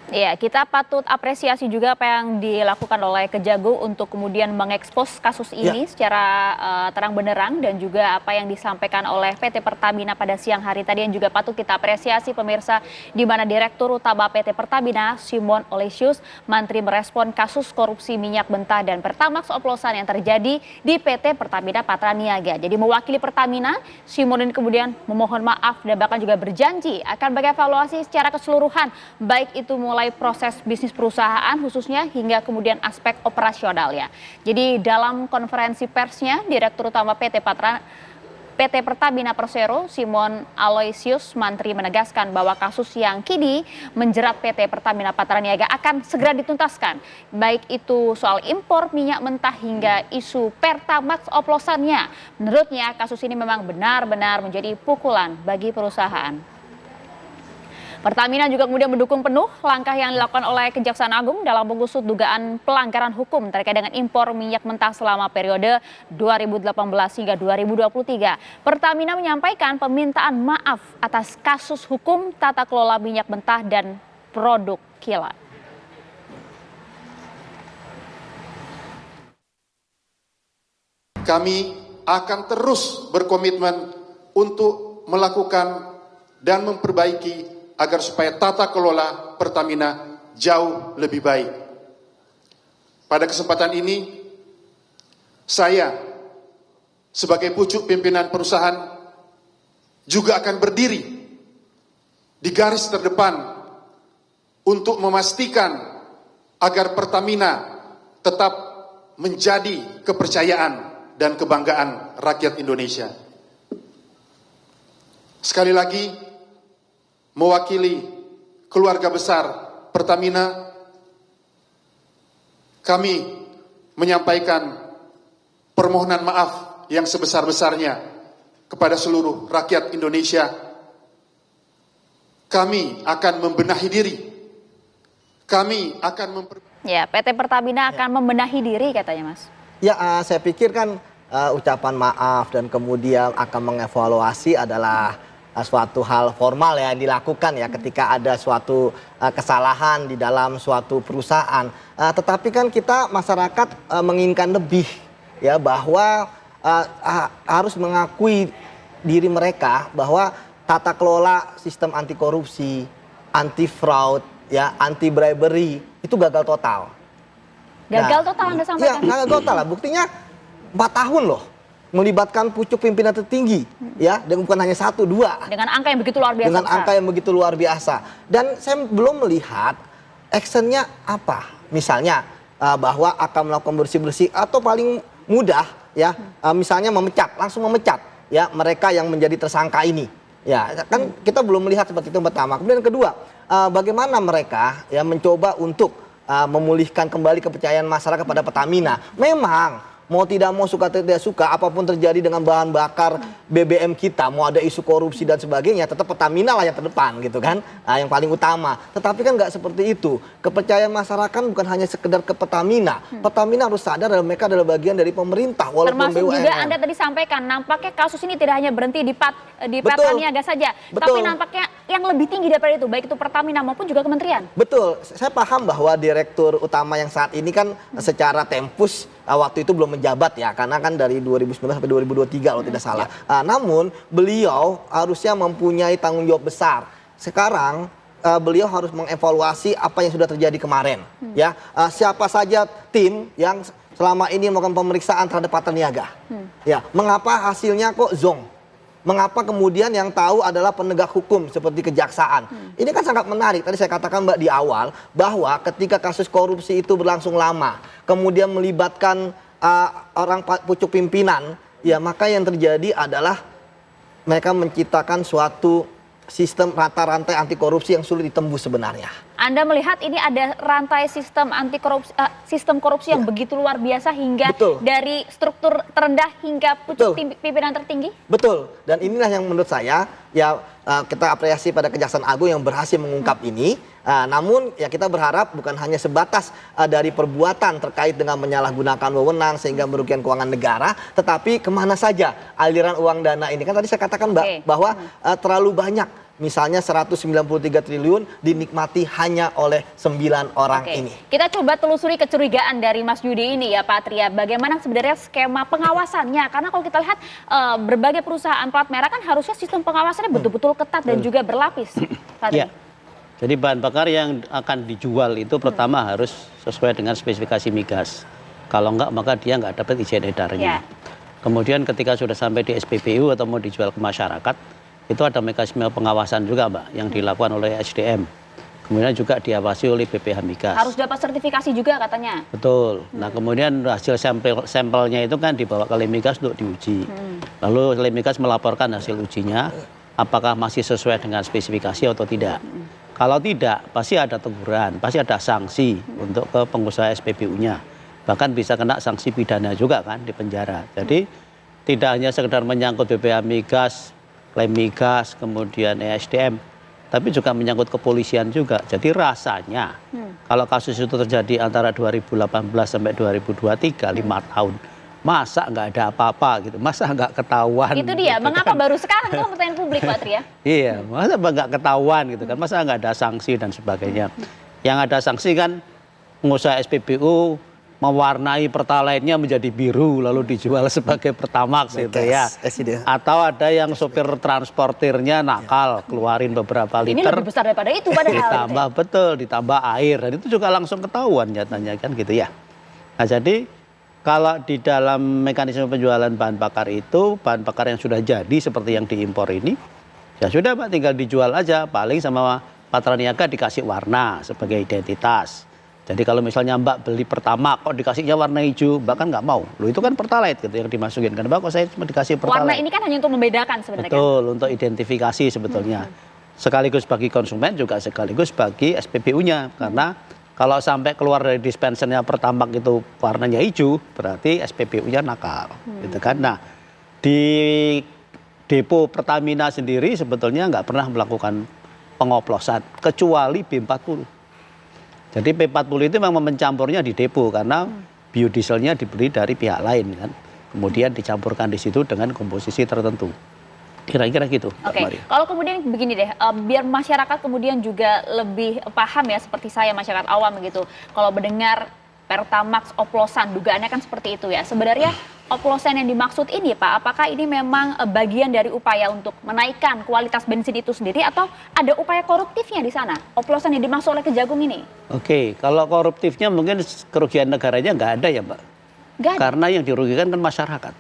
Ya, kita patut apresiasi juga apa yang dilakukan oleh Kejagung untuk kemudian mengekspos kasus ini secara terang benderang dan juga apa yang disampaikan oleh PT Pertamina pada siang hari tadi yang juga patut kita apresiasi pemirsa, di mana Direktur Utama PT Pertamina Simon Olesius Mantri merespon kasus korupsi minyak mentah dan Pertamax oplosan yang terjadi di PT Pertamina Patraniaga. Jadi mewakili Pertamina, Simon ini kemudian memohon maaf dan bahkan juga berjanji akan mengevaluasi secara keseluruhan baik itu mulai proses bisnis perusahaan khususnya hingga kemudian aspek operasionalnya. Jadi dalam konferensi persnya, Direktur Utama PT Pertamina Persero, Simon Aloysius Mantri menegaskan bahwa kasus yang kini menjerat PT Pertamina Patraniaga akan segera dituntaskan. Baik itu soal impor minyak mentah hingga isu Pertamax oplosannya. Menurutnya kasus ini memang benar-benar menjadi pukulan bagi perusahaan. Pertamina juga kemudian mendukung penuh langkah yang dilakukan oleh Kejaksaan Agung dalam mengusut dugaan pelanggaran hukum terkait dengan impor minyak mentah selama periode 2018 hingga 2023. Pertamina menyampaikan permintaan maaf atas kasus hukum tata kelola minyak mentah dan produk kilat. Kami akan terus berkomitmen untuk melakukan dan memperbaiki agar supaya tata kelola Pertamina jauh lebih baik. Pada kesempatan ini, saya sebagai pucuk pimpinan perusahaan juga akan berdiri di garis terdepan untuk memastikan agar Pertamina tetap menjadi kepercayaan dan kebanggaan rakyat Indonesia. Sekali lagi, mewakili keluarga besar Pertamina, kami menyampaikan permohonan maaf yang sebesar-besarnya kepada seluruh rakyat Indonesia. Kami akan membenahi diri. Kami akan PT Pertamina akan membenahi diri katanya, Mas. Ya, saya pikir kan ucapan maaf dan kemudian akan mengevaluasi adalah suatu hal formal ya yang dilakukan ya ketika ada suatu kesalahan di dalam suatu perusahaan. Tetapi kan kita masyarakat menginginkan lebih ya, bahwa harus mengakui diri mereka bahwa tata kelola sistem anti korupsi, anti fraud, ya, anti bribery itu gagal total. Gagal total Anda sampaikan? Iya, gagal total lah. Buktinya 4 tahun loh. Melibatkan pucuk pimpinan tertinggi, ya, dan bukan hanya 1, 2. Dengan angka yang begitu luar biasa. Dengan angka yang begitu luar biasa. Dan saya belum melihat actionnya apa. Misalnya bahwa akan melakukan bersih-bersih atau paling mudah, ya, misalnya langsung memecat, ya, mereka yang menjadi tersangka ini. Ya, kan kita belum melihat seperti itu pertama. Kemudian yang kedua, bagaimana mereka ya mencoba untuk memulihkan kembali kepercayaan masyarakat pada Pertamina. Memang mau tidak mau, suka tidak suka, apapun terjadi dengan bahan bakar BBM kita, mau ada isu korupsi dan sebagainya, tetap Pertamina lah yang terdepan gitu kan, yang paling utama. Tetapi kan nggak seperti itu. Kepercayaan masyarakat bukan hanya sekedar ke Pertamina. Pertamina harus sadar bahwa mereka adalah bagian dari pemerintah, walaupun termasuk BUMN. juga Anda tadi sampaikan, nampaknya kasus ini tidak hanya berhenti di Patraniaga saja, tapi nampaknya yang lebih tinggi daripada itu, baik itu Pertamina maupun juga kementerian. Betul, saya paham bahwa Direktur Utama yang saat ini kan secara tempus waktu itu belum menjabat ya, karena kan dari 2019 sampai 2023 kalau tidak salah. Namun beliau harusnya mempunyai tanggung jawab besar. Sekarang beliau harus mengevaluasi apa yang sudah terjadi kemarin. Ya, siapa saja tim yang selama ini melakukan pemeriksaan terhadap Patraniaga. Ya, mengapa hasilnya kok zonk? Mengapa kemudian yang tahu adalah penegak hukum seperti kejaksaan? Ini kan sangat menarik. Tadi saya katakan Mbak di awal bahwa ketika kasus korupsi itu berlangsung lama, kemudian melibatkan orang pucuk pimpinan, ya, maka yang terjadi adalah mereka menciptakan suatu sistem rantai anti korupsi yang sulit ditembus sebenarnya. Anda melihat ini ada rantai sistem anti korupsi, sistem korupsi yang begitu luar biasa hingga dari struktur terendah hingga pucuk pimpinan tertinggi? Betul. Dan inilah yang menurut saya ya kita apresiasi pada Kejaksaan Agung yang berhasil mengungkap ini. Namun ya kita berharap bukan hanya sebatas dari perbuatan terkait dengan menyalahgunakan wewenang sehingga merugikan keuangan negara, tetapi kemana saja aliran uang dana ini. Kan tadi saya katakan Mbak bahwa terlalu banyak misalnya 193 triliun dinikmati hanya oleh 9 orang ini. Kita coba telusuri kecurigaan dari Mas Yudi ini ya Pak Atria. Bagaimana sebenarnya skema pengawasannya? Karena kalau kita lihat berbagai perusahaan plat merah kan harusnya sistem pengawasannya betul-betul ketat dan juga berlapis. Ya. Jadi bahan bakar yang akan dijual itu pertama harus sesuai dengan spesifikasi migas. Kalau enggak maka dia nggak dapat izin edarnya. Kemudian ketika sudah sampai di SPBU atau mau dijual ke masyarakat, itu ada mekanisme pengawasan juga Mbak yang dilakukan oleh SDM. Kemudian juga diawasi oleh BPH Migas. Harus dapat sertifikasi juga katanya. Betul. Nah kemudian hasil sampelnya itu kan dibawa ke Lemigas untuk diuji. Lalu Lemigas melaporkan hasil ujinya, apakah masih sesuai dengan spesifikasi atau tidak. Kalau tidak, pasti ada teguran, pasti ada sanksi untuk ke pengusaha SPBU-nya. Bahkan bisa kena sanksi pidana juga kan di penjara. Jadi tidak hanya sekedar menyangkut BPH Migas, Lemigas, kemudian ESDM, tapi juga menyangkut kepolisian juga. Jadi rasanya kalau kasus itu terjadi antara 2018 sampai 2023, 5 tahun, masa nggak ada apa-apa gitu, masa nggak ketahuan. Itu dia, gitu mengapa kan. baru sekarang itu pertanyaan publik Pak Atria? Iya, masa nggak ketahuan gitu kan, masa nggak ada sanksi dan sebagainya. Yang ada sanksi kan pengusaha SPBU mewarnai pertalite-nya menjadi biru lalu dijual sebagai Pertamax gitu ya. Atau ada yang sopir transportirnya nakal keluarin beberapa liter. Ini lebih besar daripada itu padahal. Ditambah gitu ya. Betul, ditambah air dan itu juga langsung ketahuan nyatanya kan gitu ya. Nah jadi kalau di dalam mekanisme penjualan bahan bakar itu, bahan bakar yang sudah jadi seperti yang diimpor ini, ya sudah Pak tinggal dijual aja, paling sama patra niaga dikasih warna sebagai identitas. Jadi kalau misalnya Mbak beli Pertamax kok dikasihnya warna hijau, Mbak kan nggak mau. Loh itu kan Pertalite gitu yang dimasukin. Kan Mbak kok saya cuma dikasih Pertalite. Warna ini kan hanya untuk membedakan sebenarnya. Betul, untuk identifikasi sebetulnya. Sekaligus bagi konsumen juga sekaligus bagi SPBU-nya. Karena kalau sampai keluar dari dispensernya Pertamax itu warnanya hijau, berarti SPBU-nya nakal. Gitu kan. Nah, di depo Pertamina sendiri sebetulnya nggak pernah melakukan pengoplosan kecuali B40. Jadi P40 itu memang mencampurnya di depo karena biodieselnya dibeli dari pihak lain kan. Kemudian dicampurkan di situ dengan komposisi tertentu. Kira-kira gitu. Oke, kalau kemudian begini deh, biar masyarakat kemudian juga lebih paham ya seperti saya masyarakat awam gitu. Kalau mendengar Pertamax oplosan, dugaannya kan seperti itu ya. Sebenarnya oplosan yang dimaksud ini Pak, apakah ini memang bagian dari upaya untuk menaikkan kualitas bensin itu sendiri atau ada upaya koruptifnya di sana? Oplosan yang dimaksud oleh Kejagung ini? Oke, kalau koruptifnya mungkin kerugian negaranya nggak ada ya Mbak. Nggak ada. Karena yang dirugikan kan masyarakat.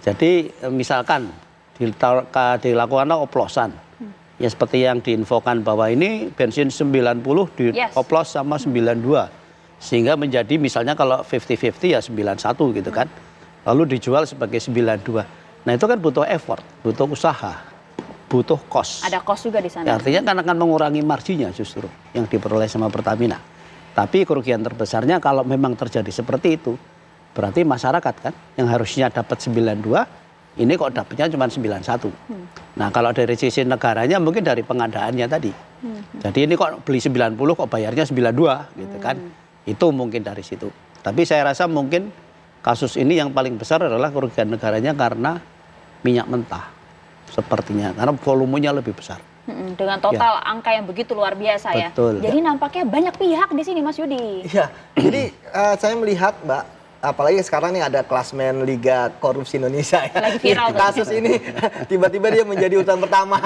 Jadi misalkan dilakukan oplosan. Ya seperti yang diinfokan bahwa ini bensin 90 dioplos sama 92. Sehingga menjadi misalnya kalau 50-50 ya 91 gitu kan. Lalu dijual sebagai 92. Nah itu kan butuh effort, butuh usaha, butuh cost. Ada cost juga di sana. Ya, artinya kan akan mengurangi marginya justru yang diperoleh sama Pertamina. Tapi kerugian terbesarnya kalau memang terjadi seperti itu, berarti masyarakat kan yang harusnya dapat 92, ini kok dapatnya cuma 91. Nah kalau dari sisi negaranya mungkin dari pengadaannya tadi. Jadi ini kok beli 90 kok bayarnya 92 gitu kan. Itu mungkin dari situ. Tapi saya rasa mungkin kasus ini yang paling besar adalah kerugian negaranya karena minyak mentah. Sepertinya, karena volumenya lebih besar. Dengan total angka yang begitu luar biasa ya. Betul. Jadi nampaknya banyak pihak di sini Mas Yudi. Iya, jadi saya melihat Mbak, apalagi sekarang nih ada klasmen Liga Korupsi Indonesia ya. Lagi viral kasus ini tiba-tiba dia menjadi urutan pertama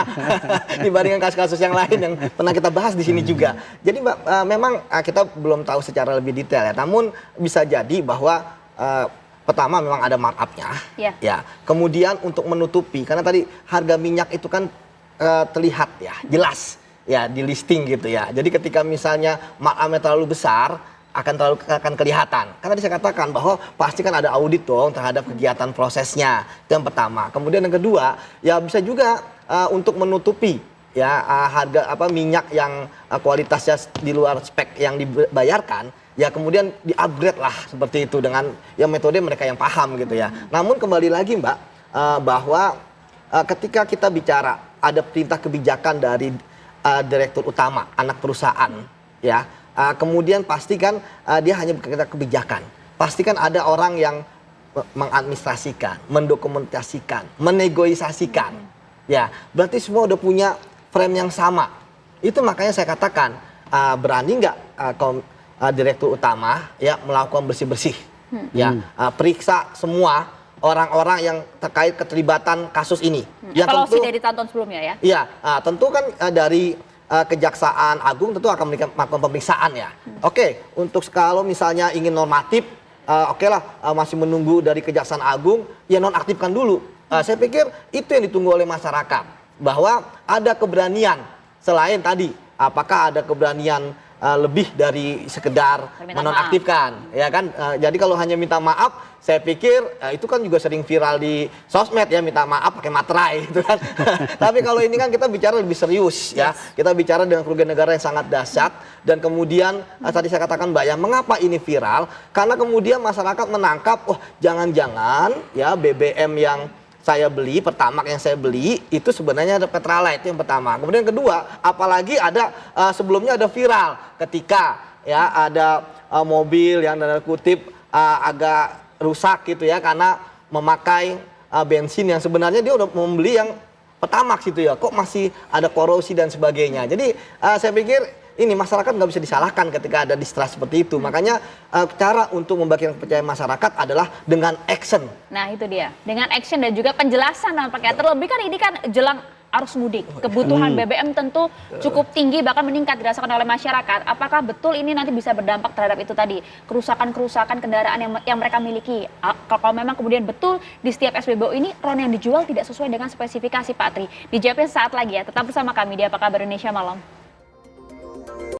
dibandingkan kasus-kasus yang lain yang pernah kita bahas di sini juga. Jadi Mbak, memang kita belum tahu secara lebih detail ya. Namun bisa jadi bahwa pertama memang ada markup-nya. Ya. Kemudian untuk menutupi karena tadi harga minyak itu kan terlihat ya, jelas ya di listing gitu ya. Jadi ketika misalnya markup-nya terlalu besar akan kelihatan. Karena saya katakan bahwa pasti kan ada audit dong terhadap kegiatan prosesnya. Itu yang pertama. Kemudian yang kedua, ya bisa juga untuk menutupi ya harga minyak yang kualitasnya di luar spek yang dibayarkan, ya kemudian di-upgrade lah seperti itu dengan ya metode mereka yang paham gitu ya. Namun kembali lagi Mbak, bahwa ketika kita bicara ada perintah kebijakan dari direktur utama anak perusahaan ya. Kemudian pastikan dia hanya bekerja kebijakan. Pastikan ada orang yang mengadministrasikan, mendokumentasikan, menegosiasikan. Ya, berarti semua udah punya frame yang sama. Itu makanya saya katakan berani nggak direktur utama ya melakukan bersih-bersih, ya periksa semua orang-orang yang terkait keterlibatan kasus ini. Ya, Evaluasi tentu, dari tahun sebelumnya ya. iya, tentu kan dari Kejaksaan Agung tentu akan melakukan pemeriksaan ya. Oke, untuk kalau misalnya ingin normatif, oke lah masih menunggu dari Kejaksaan Agung, ya nonaktifkan dulu. Saya pikir itu yang ditunggu oleh masyarakat, bahwa ada keberanian selain tadi, apakah ada keberanian lebih dari sekedar menonaktifkan, ya kan? Jadi kalau hanya minta maaf, saya pikir itu kan juga sering viral di sosmed ya, minta maaf pakai materai gitu kan. Tapi kalau ini kan kita bicara lebih serius ya, kita bicara dengan kerugian negara yang sangat dahsyat. Dan kemudian tadi saya katakan Mbak ya, mengapa ini viral? Karena kemudian masyarakat menangkap, wah jangan-jangan ya BBM yang saya beli, Pertamax yang saya beli itu sebenarnya ada Petralite, itu yang pertama. Kemudian yang kedua, apalagi ada sebelumnya ada viral ketika ya ada mobil yang tanda kutip agak rusak gitu ya karena memakai bensin yang sebenarnya dia udah membeli yang Pertamax gitu ya, kok masih ada korosi dan sebagainya. Jadi saya pikir ini masyarakat nggak bisa disalahkan ketika ada distrust seperti itu. Makanya cara untuk membangkitkan kepercayaan masyarakat adalah dengan action. Nah itu dia, dengan action dan juga penjelasan nampaknya. Terlebih kan ini kan jelang arus mudik, kebutuhan BBM tentu cukup tinggi bahkan meningkat dirasakan oleh masyarakat. Apakah betul ini nanti bisa berdampak terhadap itu tadi, kerusakan-kerusakan kendaraan yang mereka miliki? Kalau memang kemudian betul di setiap SPBU ini ron yang dijual tidak sesuai dengan spesifikasi Pak Tri. Dijawabnya saat lagi ya, tetap bersama kami di Apa Kabar Indonesia Malam.